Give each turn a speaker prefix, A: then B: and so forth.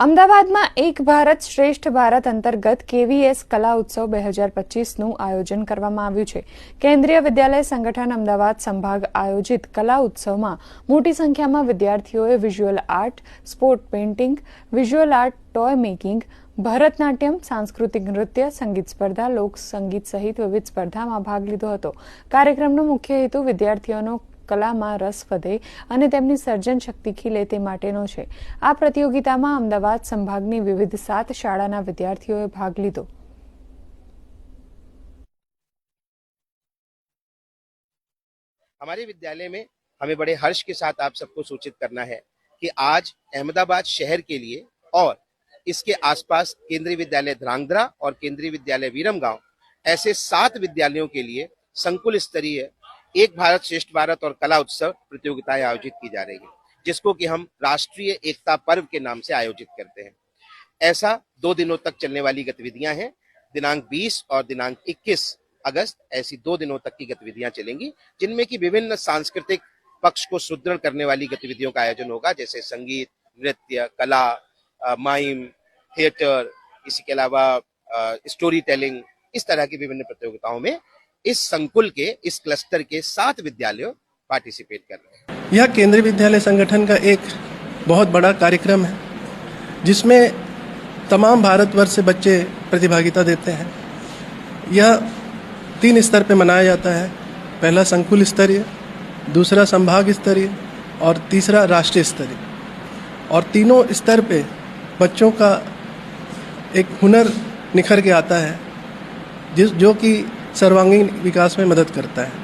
A: અમદાવાદમાં એક ભારત શ્રેષ્ઠ ભારત અંતર્ગત કેવીએસ કલા ઉત્સવ 2025નું આયોજન કરવામાં આવ્યું છે। કેન્દ્રીય વિદ્યાલય સંગઠન અમદાવાદ સંભાગ આયોજિત કલા ઉત્સવમાં મોટી સંખ્યામાં વિદ્યાર્થીઓએ visual art, spot painting, visual art, toy making, Bharatanatyam, સાંસ્કૃતિક નૃત્ય, સંગીત સ્પર્ધા, લોક સંગીત સહિત વિવિધ સ્પર્ધામાં ભાગ લીધો હતો। કાર્યક્રમનો મુખ્ય હેતુ વિદ્યાર્થીઓનો કલામાં રસ વધે અને તેમની સર્જન શક્તિ ખીલે તે માટેનો છે। આ પ્રતિયોગિતામાં અમદાવાદ સંભાગની વિવિધ 7 શાળાના વિદ્યાર્થીઓએ ભાગ લીધો।
B: हमारे विद्यालय में हमें बड़े हर्ष के साथ आप सबको सूचित करना है कि आज अहमदाबाद शहर के लिए और इसके आसपास केंद्रीय विद्यालय ध्रांगध्रा और केंद्रीय विद्यालय विरमगांव ऐसे 7 विद्यालयों के लिए संकुल स्तरीय एक भारत श्रेष्ठ भारत और कला उत्सव प्रतियोगिताएं आयोजित की जा रही है, जिसको कि हम राष्ट्रीय एकता पर्व के नाम से आयोजित करते हैं। ऐसा 2 दिनों तक चलने वाली गतिविधियां हैं। दिनांक 20 और दिनांक 21 अगस्त ऐसी 2 दिनों तक की गतिविधियां चलेंगी, जिनमें की विभिन्न सांस्कृतिक पक्ष को सुदृढ़ करने वाली गतिविधियों का आयोजन होगा, जैसे संगीत, नृत्य, कला, माइम, थिएटर, इसी के अलावा स्टोरी टेलिंग, इस तरह की विभिन्न प्रतियोगिताओं में इस संकुल के, इस क्लस्टर के 7 विद्यालय पार्टिसिपेट कर रहे हैं।
C: यह केंद्रीय विद्यालय संगठन का एक बहुत बड़ा कार्यक्रम है, जिसमें तमाम भारतवर्ष से बच्चे प्रतिभागिता देते हैं। यह 3 स्तर पर मनाया जाता है। पहला संकुल स्तरीय, दूसरा संभाग स्तरीय और तीसरा राष्ट्रीय स्तरीय। और तीनों स्तर पे बच्चों का एक हुनर निखर के आता है, जो कि सर्वांगीण विकास में मदद करता है।